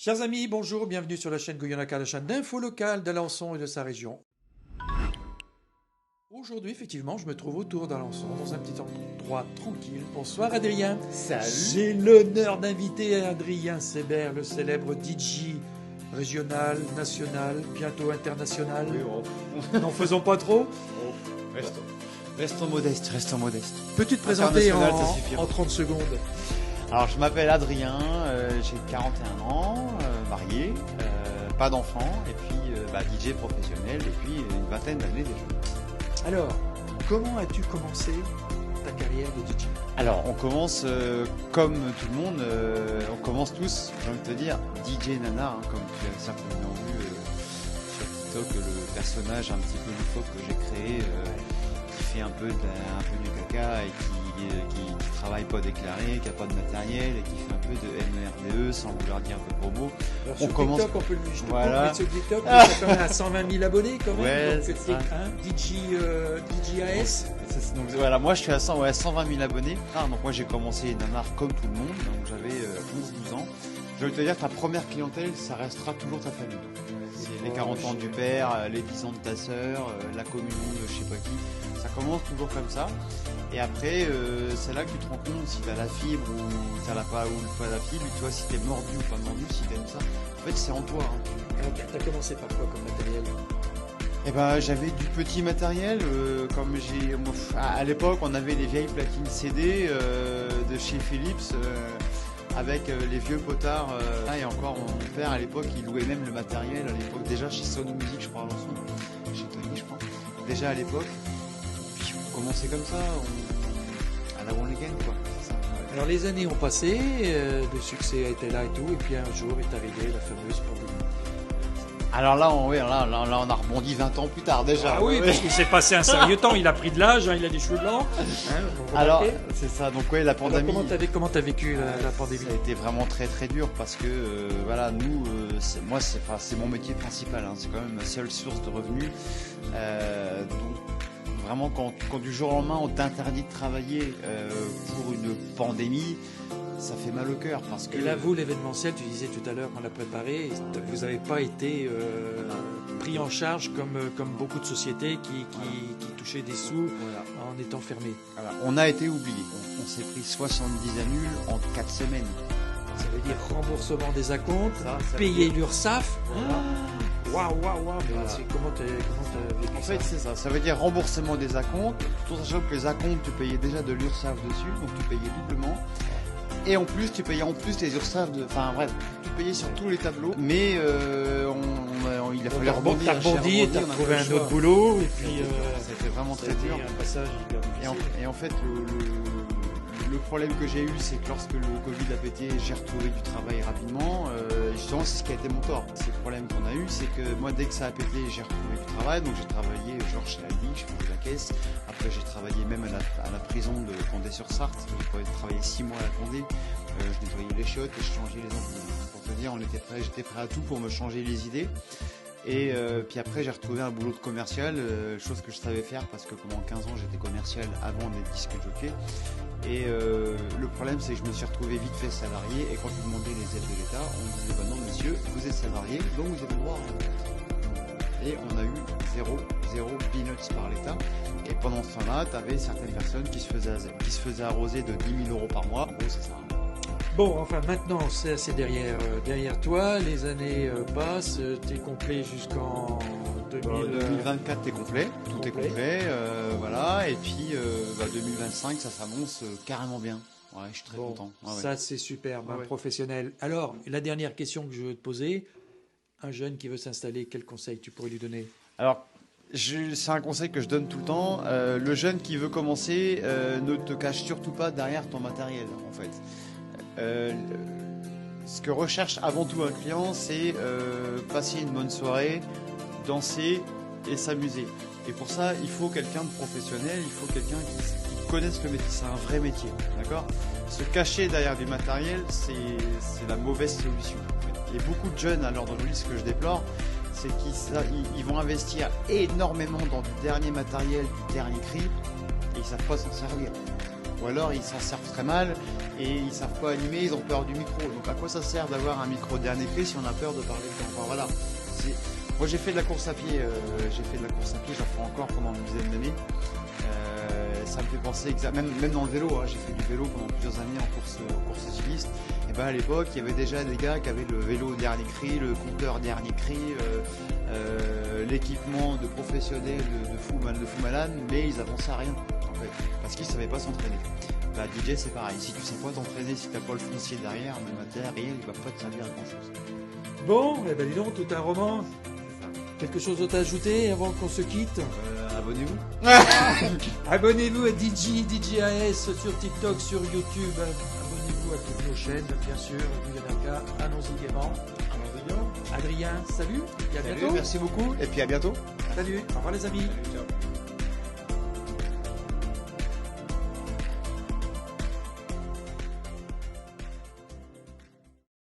Chers amis, bonjour, bienvenue sur la chaîne Goyonaka, la chaîne d'info locale d'Alençon et de sa région. Aujourd'hui, effectivement, je me trouve autour d'Alençon, dans un petit endroit tranquille. Bonsoir Adrien. Salut. J'ai l'honneur d'inviter Adrien Sébert, le célèbre DJ régional, national, bientôt international. Oui, N'en faisons pas trop. Restons modestes, restons modestes. Peux-tu te présenter International, ça suffira. en 30 secondes? Alors, je m'appelle Adrien, j'ai 41 ans, marié, pas d'enfant, et puis DJ professionnel depuis une vingtaine d'années déjà. Alors, comment as-tu commencé ta carrière de DJ? Alors, on commence comme tout le monde, on commence tous, j'ai envie de te dire, DJ Nana, comme tu as certainement vu sur TikTok, le personnage un petit peu loufoque que j'ai créé, qui fait un peu du caca et qui travaille pas déclaré, qui a pas de matériel et qui fait un peu de MERDE sans vouloir dire de gros mots. Alors, On sur commence- TikTok, on peut le je te Voilà. comprends, sur TikTok, tu as quand même à 120 000 abonnés quand même. Ouais, donc c'est c'est ça. DJAS. Donc voilà, moi je suis à 120 000 abonnés. Donc moi j'ai commencé nanar comme tout le monde, donc j'avais 11-12 ans. Je veux te dire, ta première clientèle, ça restera toujours ta famille. C'est les 40 ans du père, les 10 ans de ta sœur, la communion de je sais pas qui. Ça commence toujours comme ça. Et après, c'est là que tu te rends compte si t'as la fibre ou t'as pas la fibre, tu vois, si t'es mordu ou pas mordu, si t'aimes ça. En fait, c'est en toi. Alors, t'as commencé par quoi comme matériel? Eh ben, j'avais du petit matériel, comme à l'époque, on avait les vieilles platines CD de chez Philips avec les vieux potards. Et encore, mon père à l'époque, il louait même le matériel à l'époque déjà chez Sony Music, je crois, à Alençon, chez Tony, je crois. Déjà à l'époque. Puis on commençait comme ça, à la one again, quoi. C'est ça. Alors les années ont passé, le succès a été là et tout, et puis un jour est arrivée la fameuse pandémie. Alors là, on a rebondi 20 ans plus tard déjà. Ah oui, Ouais. parce qu'il s'est passé un sérieux temps, il a pris de l'âge, il a des cheveux blancs. Vous Alors, remarquez? c'est ça. Donc ouais, la Alors, pandémie. comment t'as vécu la pandémie? Ça a été vraiment très très dur parce que voilà, nous, c'est mon métier principal, hein, c'est quand même ma seule source de revenus. Donc vraiment quand du jour au lendemain on t'interdit de travailler pour une pandémie, ça fait mal au cœur parce que Et là, vous, l'événementiel, tu disais tout à l'heure qu'on l'a préparé, vous n'avez pas été pris en charge comme beaucoup de sociétés qui touchaient des sous voilà. en étant fermées. Voilà. On a été oubliés. On s'est pris 70 annules en 4 semaines. Ça veut dire remboursement des acomptes, Ça veut payer dire- l'URSSAF. Voilà. Waouh. Mais Voilà. comment t'as vécu En ça? fait, c'est ça. Ça veut dire remboursement des acomptes, tout en sachant que les acomptes, tu payais déjà de l'URSSAF dessus, donc tu payais doublement. Et en plus, tu payais en plus les URSSAF Enfin bref, tu payais sur tous les tableaux. Mais il a fallu rebondir. T'as rebondi et t'as on a retrouvé pas un le choix. autre boulot, et puis C'était vraiment ça a très été dur. un passage hyper difficile. Et en fait, le problème que j'ai eu, c'est que lorsque le Covid a pété, j'ai retrouvé du travail rapidement. Justement, c'est ce qui a été mon tort. C'est le problème qu'on a eu, c'est que moi, dès que ça a pété, j'ai retrouvé du travail. Donc j'ai travaillé genre chez Aldi, je faisais la caisse. Après, j'ai travaillé même à la prison de Condé-sur-Sarthe. J'ai travaillé 6 mois à la Condé. Je nettoyais les chiottes et je changeais les ampoules. Pour te dire, j'étais prêt à tout pour me changer les idées. Et puis après, j'ai retrouvé un boulot de commercial, chose que je savais faire parce que pendant 15 ans, j'étais commercial avant d'être disque jockey. Et le problème, c'est que je me suis retrouvé vite fait salarié. Et quand je demandais les aides de l'État, on me disait bah non, monsieur, vous êtes salarié, donc vous avez le droit à rien. Et on a eu zéro peanuts par l'État. Et pendant ce temps-là, tu avais certaines personnes qui se faisaient arroser de 10 000 euros par mois. En gros, c'est ça. Bon, enfin maintenant c'est derrière toi, les années passent, t'es complet jusqu'en 2024 t'es complet, tout est complet. complet, voilà, et puis 2025 ça s'annonce carrément bien. Ouais, je suis très Bon, content. Ouais, ouais. ça c'est superbe, un Ouais. professionnel. Alors, la dernière question que je veux te poser, un jeune qui veut s'installer, quel conseil tu pourrais lui donner? Alors, c'est un conseil que je donne tout le temps. Le jeune qui veut commencer, ne te cache surtout pas derrière ton matériel, en fait. Ce que recherche avant tout un client, c'est passer une bonne soirée, danser et s'amuser. Et pour ça, il faut quelqu'un de professionnel, il faut quelqu'un qui connaisse le métier. C'est un vrai métier, d'accord? Se cacher derrière du matériel, c'est la mauvaise solution. En fait. Et beaucoup de jeunes, à l'heure d'aujourd'hui, ce que je déplore, c'est qu'ils vont investir énormément dans du dernier matériel, du dernier cri, et ils savent pas s'en servir. Ou alors ils s'en servent très mal, et ils savent pas animer, ils ont peur du micro. Donc à quoi ça sert d'avoir un micro dernier cri si on a peur de parler dedans? Enfin, voilà. Moi j'ai fait de la course à pied, j'en fais encore pendant une dizaine d'années. Ça me fait penser même dans le vélo, hein, j'ai fait du vélo pendant plusieurs années en course cycliste. Et ben à l'époque il y avait déjà des gars qui avaient le vélo dernier cri, le compteur dernier cri, l'équipement de professionnels de fou malade, mais ils avançaient à rien en fait, parce qu'ils savaient pas s'entraîner. Bah DJ c'est pareil, si tu sais pas t'entraîner, si t'as pas le foncier derrière, le matériel, il va pas te servir à grand chose. Bon, eh ben dis donc, tout un roman. Quelque chose d'autre à ajouter avant qu'on se quitte? Abonnez-vous. Abonnez-vous à DJAS sur TikTok, sur YouTube. Abonnez-vous à toutes nos chaînes, bien sûr. Yanaka, allons-y gaiement. Adrien, salut et à bientôt. Merci beaucoup et puis à bientôt. Salut, au revoir les amis. Salut, ciao.